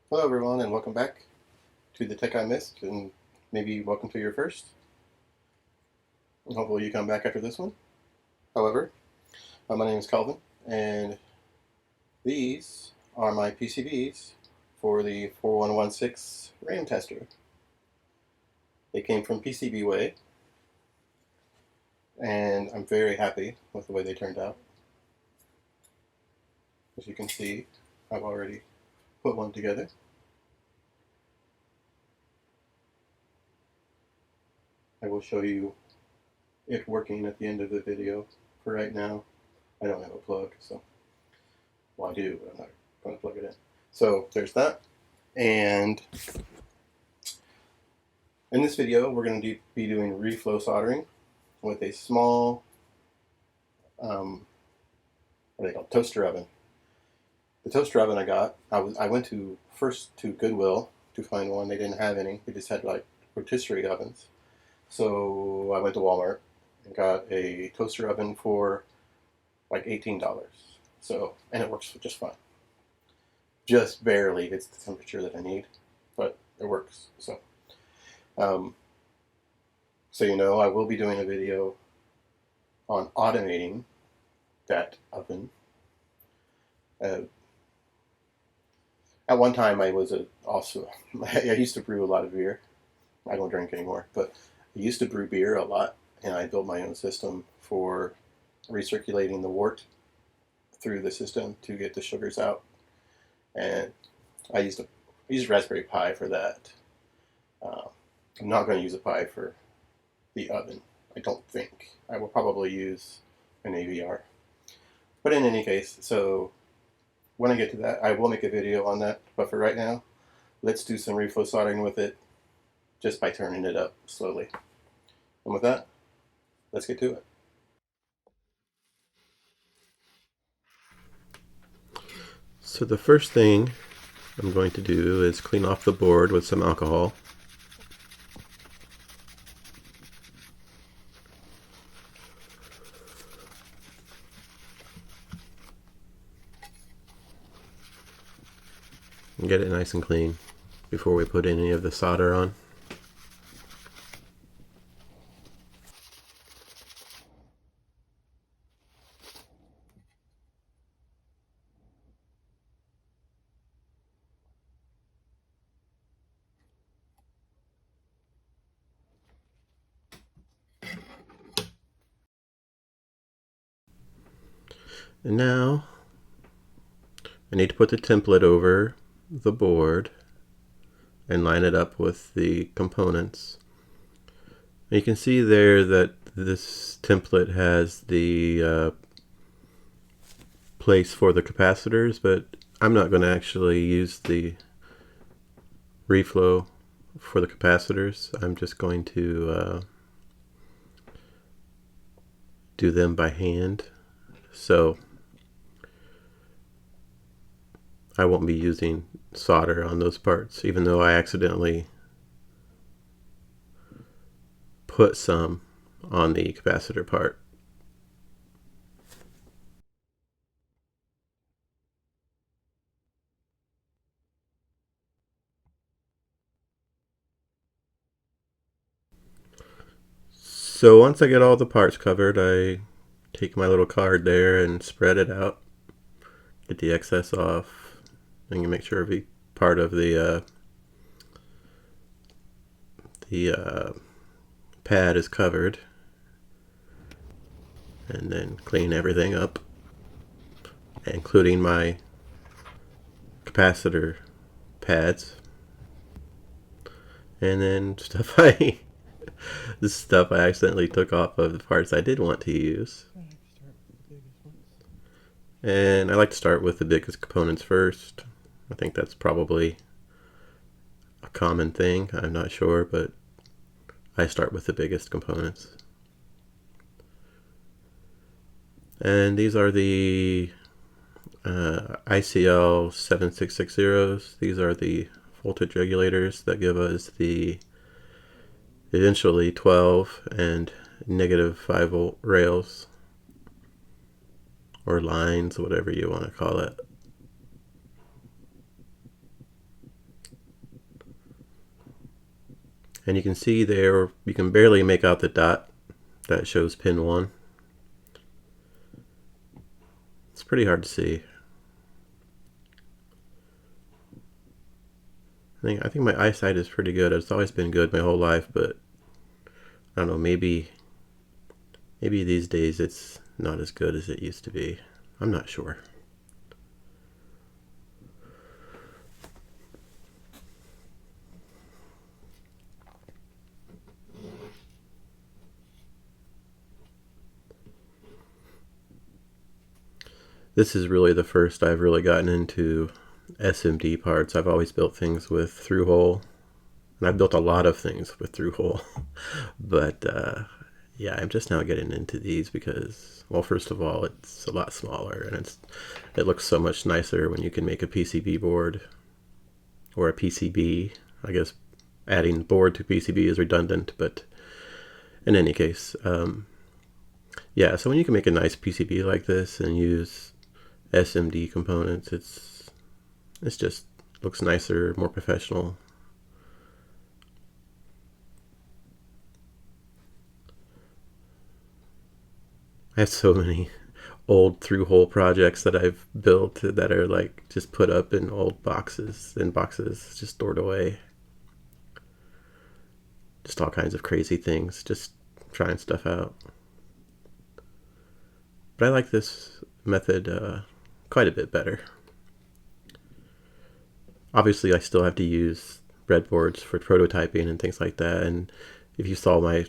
Hello everyone and welcome back to the Tech I Missed, and maybe welcome to your first. And hopefully you come back after this one. However, my name is Calvin and these are my PCBs for the 4116 RAM tester. They came from PCBWay and I'm very happy with the way they turned out. As you can see, I've already put one together. I will show you it working at the end of the video. For right now, I don't have a plug, so, well, I do, but I'm not going to plug it in. So there's that. And in this video, we're going to be doing reflow soldering with a small, what are they called, toaster oven. The toaster oven I got, I went first to Goodwill to find one. They didn't have any. They just had like rotisserie ovens. So I went to Walmart and got a toaster oven for like $18. So, and it works just fine. Just barely gets the temperature that I need, but it works. So, I will be doing a video on automating that oven. At one time, I used to brew a lot of beer. I don't drink anymore, but I used to brew beer a lot, and I built my own system for recirculating the wort through the system to get the sugars out. And I used Raspberry Pi for that. I'm not going to use a Pi for the oven, I don't think. I will probably use an AVR. But in any case, so when I get to that, I will make a video on that. But for right now, let's do some reflow soldering with it just by turning it up slowly. And with that, let's get to it. So the first thing I'm going to do is clean off the board with some alcohol. And get it nice and clean before we put any of the solder on. And now I need to put the template over the board and line it up with the components. And you can see there that this template has the place for the capacitors, but I'm not going to actually use the reflow for the capacitors. I'm just going to do them by hand. So I won't be using solder on those parts, even though I accidentally put some on the capacitor part. So once I get all the parts covered, I take my little card there and spread it out, get the excess off, and you make sure every part of the pad is covered, and then clean everything up, including my capacitor pads. And then this stuff I accidentally took off of the parts I did want to use. And I like to start with the biggest components first. I think that's probably a common thing. I'm not sure, but I start with the biggest components. And these are the ICL 7660s. These are the voltage regulators that give us the eventually 12 and negative 5 volt rails, or lines, whatever you want to call it. And you can see there, you can barely make out the dot that shows pin 1. It's pretty hard to see. I think my eyesight is pretty good. It's always been good my whole life, but I don't know, maybe these days it's not as good as it used to be. I'm not sure. This is really the first I've really gotten into SMD parts. I've always built things with through-hole, and I've built a lot of things with through-hole. But yeah, I'm just now getting into these because, well, first of all, it's a lot smaller, and it looks so much nicer when you can make a PCB board or a PCB. I guess adding board to PCB is redundant, but in any case, yeah, so when you can make a nice PCB like this and use SMD components, it's just looks nicer, more professional. I have so many old through-hole projects that I've built that are like just put up in old boxes, just stored away. Just all kinds of crazy things, just trying stuff out. But I like this method quite a bit better. Obviously, I still have to use breadboards for prototyping and things like that. And if you saw my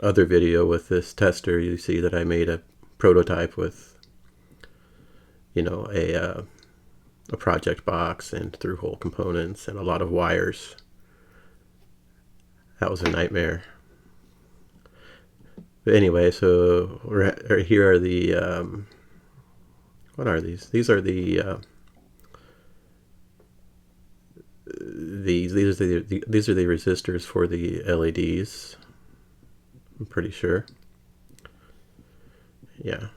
other video with this tester, you see that I made a prototype with, you know, a project box and through-hole components and a lot of wires. That was a nightmare. But anyway, so here are the what are these? These are the these are the resistors for the LEDs. I'm pretty sure. Yeah.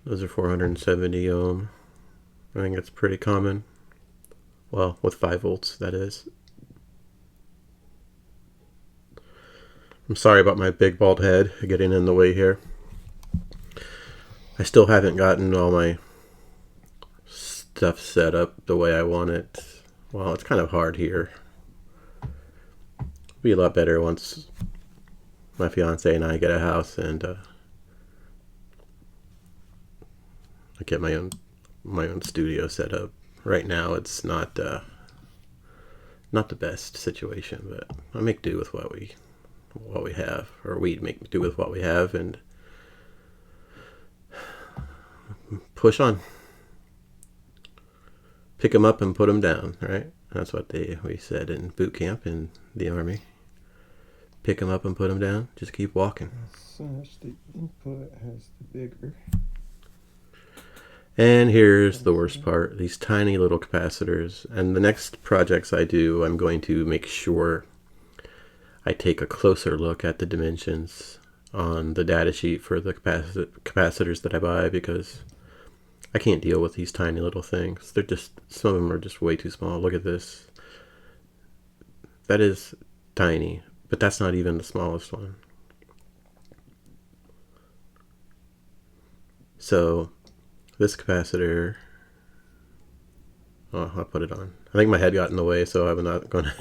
Those are 470 ohm. I think it's pretty common. Well, with 5 volts, that is. I'm sorry about my big bald head getting in the way here. I still haven't gotten all my stuff set up the way I want it. Well, it's kind of hard here. It'll be a lot better once my fiance and I get a house and I get my own studio set up. Right now, it's not the best situation, but I make do with what we have, or we make do with what we have, and push on. Pick them up and put them down, right? That's what we said in boot camp in the Army. Pick them up and put them down. Just keep walking. So the input has the bigger. And here's the worst part, these tiny little capacitors. And the next projects I do, I'm going to make sure I take a closer look at the dimensions on the data sheet for the capacitors that I buy, because I can't deal with these tiny little things. Some of them are just way too small. Look at this. That is tiny, but that's not even the smallest one. So this capacitor, oh, I'll put it on. I think my head got in the way, so I'm not going to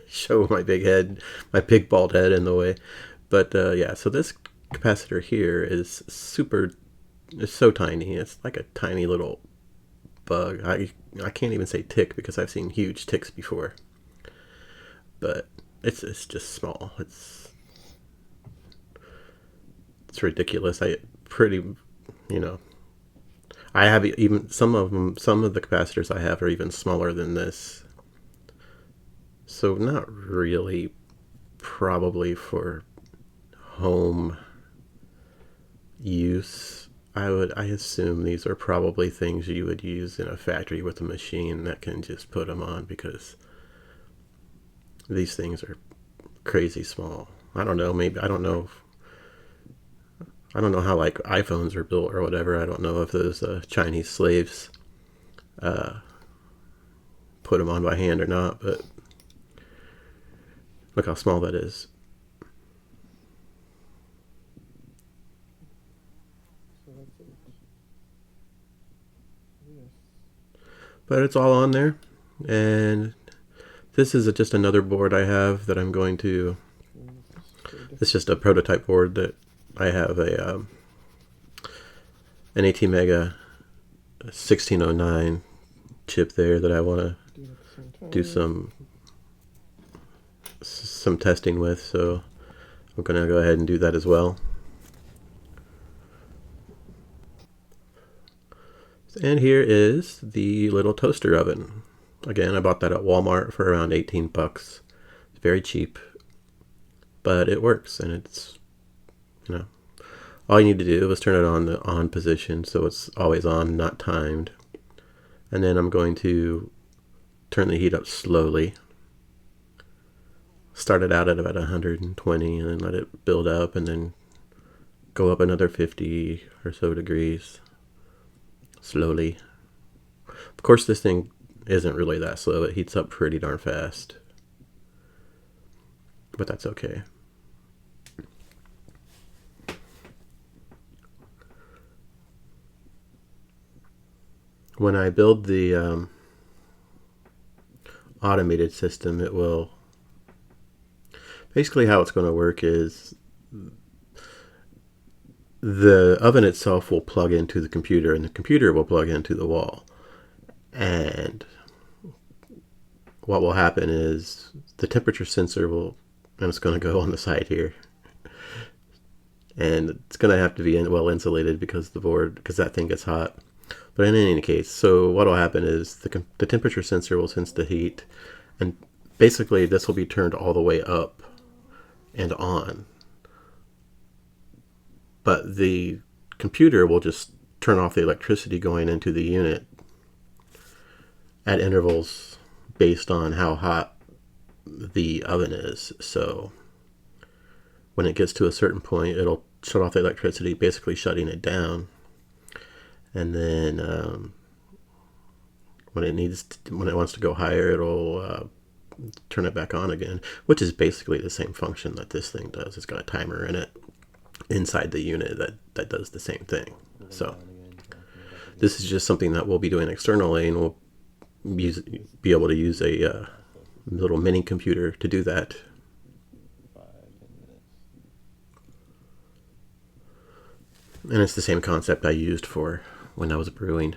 show my big bald head in the way. But yeah, so this capacitor here is so tiny. It's like a tiny little bug. I can't even say tick because I've seen huge ticks before. But it's just small. It's ridiculous. I have even some of the capacitors I have are even smaller than this. So not really probably for home use. I assume these are probably things you would use in a factory with a machine that can just put them on, because these things are crazy small. I don't know, maybe, I don't know how like iPhones are built or whatever. I don't know if those Chinese slaves put put them on by hand or not, but look how small that is. So that's it. Yes. But it's all on there, and this is just another board I have that I'm going to. It's just a prototype board that I have an ATmega 1609 chip there that I want to do some testing with, so I'm going to go ahead and do that as well. And here is the little toaster oven. Again, I bought that at Walmart for around 18 bucks. It's very cheap, but it works, and it's, you know, all you need to do is turn it on the on position so it's always on, not timed. And then I'm going to turn the heat up slowly. Start it out at about 120 and then let it build up and then go up another 50 or so degrees slowly. Of course, this thing isn't really that slow. It heats up pretty darn fast, but that's okay. When I build the automated system, it will basically, how it's going to work is the oven itself will plug into the computer and the computer will plug into the wall. And what will happen is the temperature sensor will, and it's going to go on the side here, and it's going to have to be well insulated because that thing gets hot. But in any case, so what will happen is the temperature sensor will sense the heat, and basically this will be turned all the way up and on. But the computer will just turn off the electricity going into the unit at intervals based on how hot the oven is. So when it gets to a certain point, it'll shut off the electricity, basically shutting it down. And then when it wants to go higher, it'll turn it back on again, which is basically the same function that this thing does. It's got a timer in it inside the unit that does the same thing. So this is just something that we'll be doing externally, and we'll be able to use a little mini computer to do that. And it's the same concept I used for when I was brewing.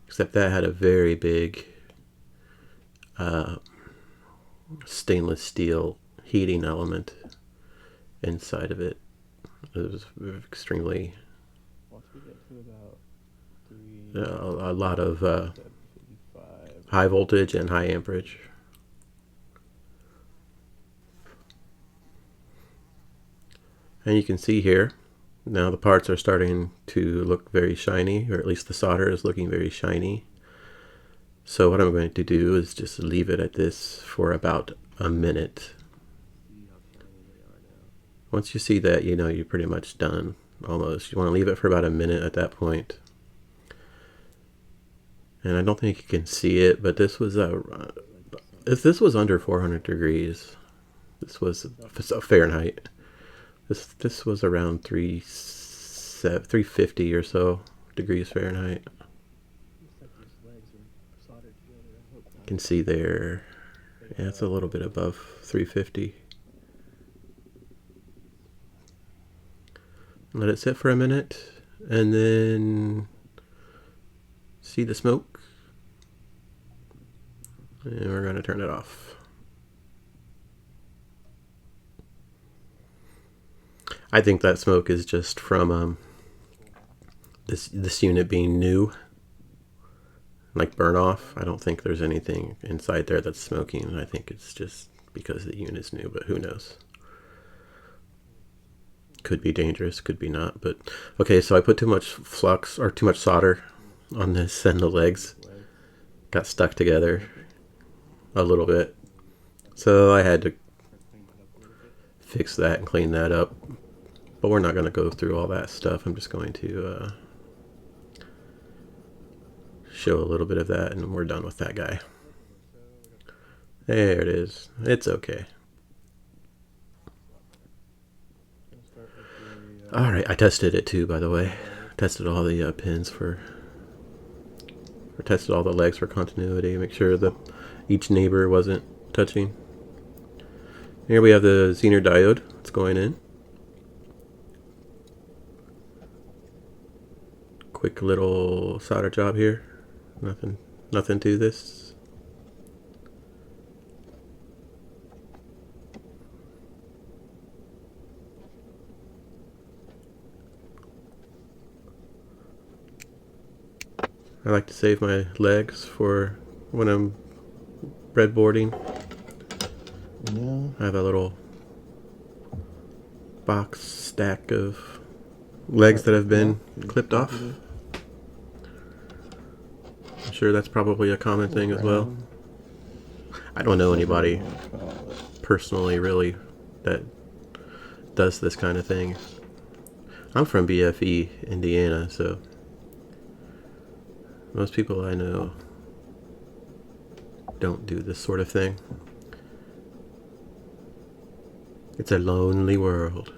Except that had a very big stainless steel heating element inside of it. It was extremely a lot of high voltage and high amperage. And you can see here, now the parts are starting to look very shiny, or at least the solder is looking very shiny. So what I'm going to do is just leave it at this for about a minute. Once you see that, you know you're pretty much done, almost. You want to leave it for about a minute at that point. And I don't think you can see it, but this was if this was under 400 degrees, this was Fahrenheit. This was around 350 or so degrees Fahrenheit. You can see there, yeah, it's a little bit above 350. Let it sit for a minute, and then see the smoke, and we're going to turn it off. I think that smoke is just from this unit being new, like burn off. I don't think there's anything inside there that's smoking. I think it's just because the unit's new, but who knows? Could be dangerous, could be not. But okay, so I put too much flux or too much solder on this, and the legs got stuck together a little bit. So I had to fix that and clean that up. But we're not going to go through all that stuff. I'm just going to show a little bit of that, and we're done with that guy. There it is. It's okay. Alright, I tested it too, by the way. Tested all the pins tested all the legs for continuity. Make sure that each neighbor wasn't touching. Here we have the Zener diode. It's going in. Quick little solder job here. Nothing to this. I like to save my legs for when I'm breadboarding. I have a little box stack of legs that have been clipped off. I'm sure that's probably a common thing as well. I don't know anybody personally really that does this kind of thing. I'm from BFE, Indiana, so most people I know don't do this sort of thing. It's a lonely world.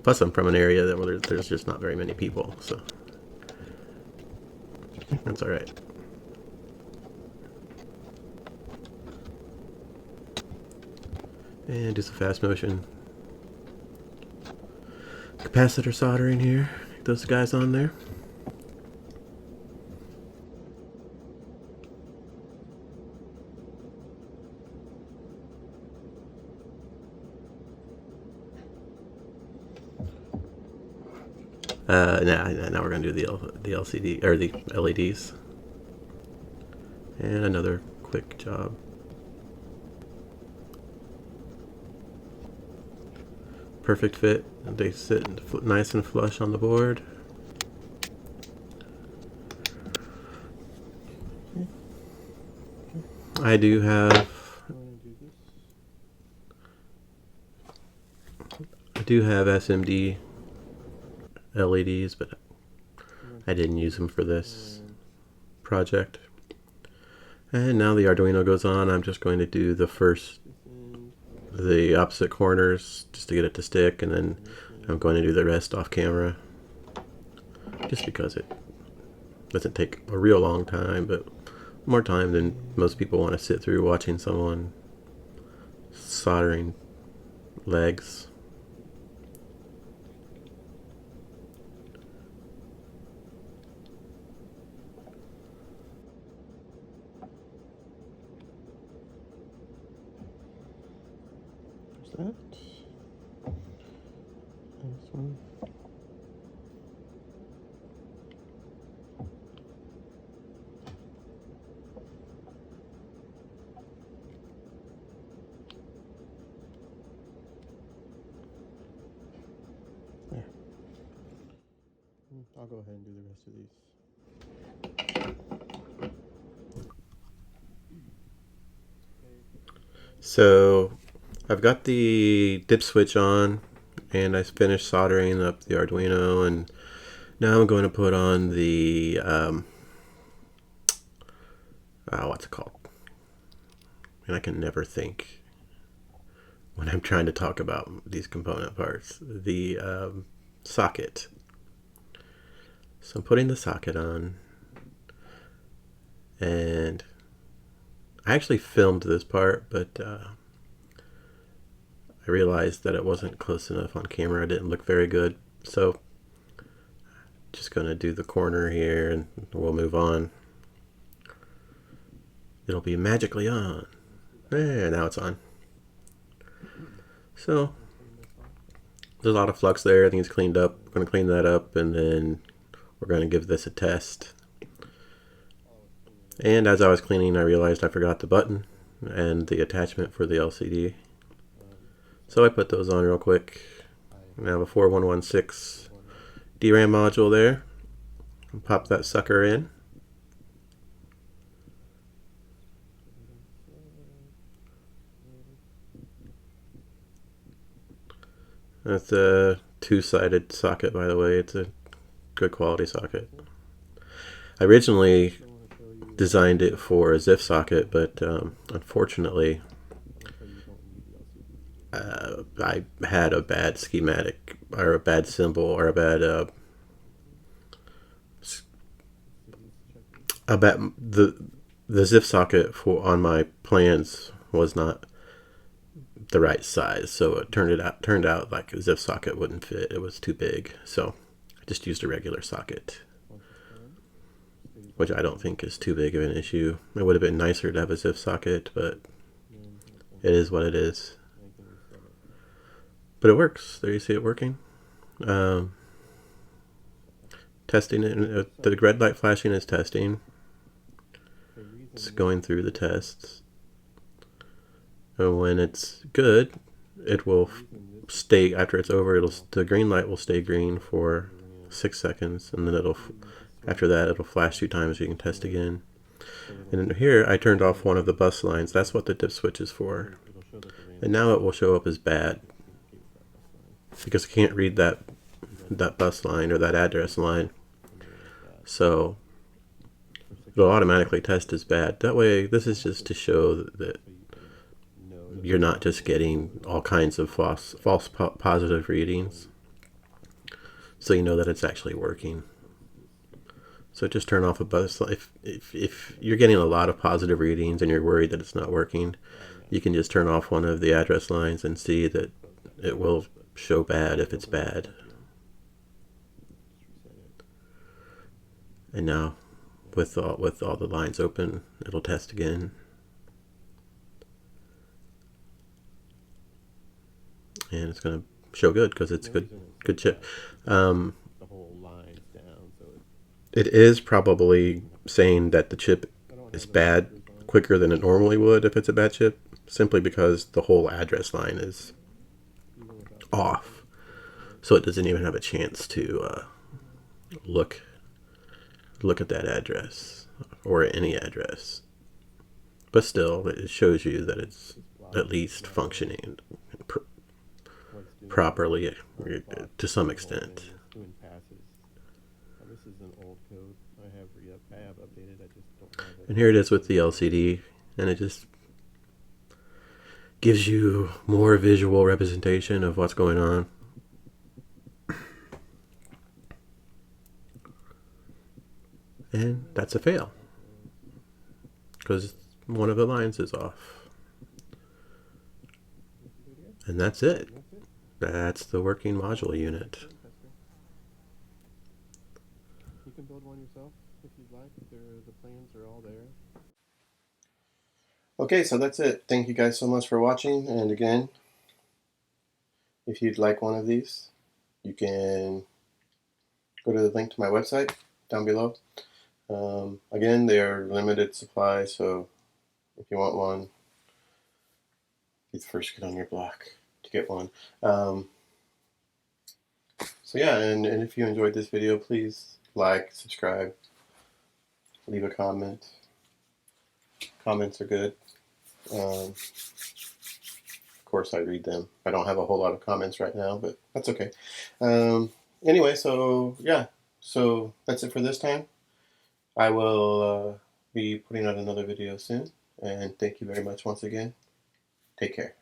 Plus I'm from an area where there's just not very many people, so that's alright. And do some fast motion capacitor soldering here. Get those guys on there. Now we're going to do the LCD or the LEDs. And another quick job. Perfect fit. They sit nice and flush on the board. I do have SMD LEDs, but I didn't use them for this project. And now the Arduino goes on. I'm just going to do the opposite corners just to get it to stick, and then I'm going to do the rest off camera just because it doesn't take a real long time, but more time than most people want to sit through watching someone soldering legs. That. This one. There. I'll go ahead and do the rest of these. So I've got the dip switch on, and I finished soldering up the Arduino, and now I'm going to put on the what's it called? And I can never think when I'm trying to talk about these component parts. The socket. So I'm putting the socket on, and I actually filmed this part, but I realized that it wasn't close enough on camera. It didn't look very good. So just going to do the corner here, and we'll move on. It'll be magically on. There, now it's on. So there's a lot of flux there. I think it's cleaned up. We're going to clean that up, and then we're going to give this a test. And as I was cleaning, I realized I forgot the button and the attachment for the LCD. So I put those on real quick. I have a 4116 DRAM module there. I'll pop that sucker in. It's a two-sided socket, by the way. It's a good quality socket. I originally designed it for a ZIF socket, but unfortunately, I had a bad schematic or a bad symbol or a bad the ZIF socket for on my plans was not the right size, so it turned out like a ZIF socket wouldn't fit. It was too big, so I just used a regular socket, which I don't think is too big of an issue. It would have been nicer to have a ZIF socket, but it is what it is. But it works. There you see it working. Um, Testing it. The red light flashing is testing. It's going through the tests. And when it's good, it will stay, after it's over, the green light will stay green for 6 seconds, and then after that it'll flash 2 times so you can test again. And here I turned off one of the bus lines. That's what the dip switch is for. And now it will show up as bad because I can't read that bus line or that address line. So it'll automatically test as bad. That way, this is just to show that you're not just getting all kinds of false positive readings. So you know that it's actually working. So just turn off a bus. If you're getting a lot of positive readings and you're worried that it's not working, you can just turn off one of the address lines and see that it will show bad if it's bad. And now, with all the lines open, it'll test again. And it's going to show good because it's good chip. It is probably saying that the chip is bad quicker than it normally would if it's a bad chip, simply because the whole address line is off. So it doesn't even have a chance to look at that address or any address. But still, it shows you that it's at least functioning properly to some extent. And here it is with the LCD, and it just gives you more visual representation of what's going on. And that's a fail, because one of the lines is off. And that's it. That's the working module unit. You can build one yourself if you'd like. The plans are all there. Okay, so that's it. Thank you guys so much for watching. And again, if you'd like one of these, you can go to the link to my website down below. Again, they are limited supply, so if you want one, be the first kid on your block to get one. So yeah, and if you enjoyed this video, please like, subscribe, leave a comment. Comments are good. Of course, I read them. I don't have a whole lot of comments right now, but that's okay. Anyway, so yeah, so that's it for this time. I will be putting out another video soon, and thank you very much once again. Take care.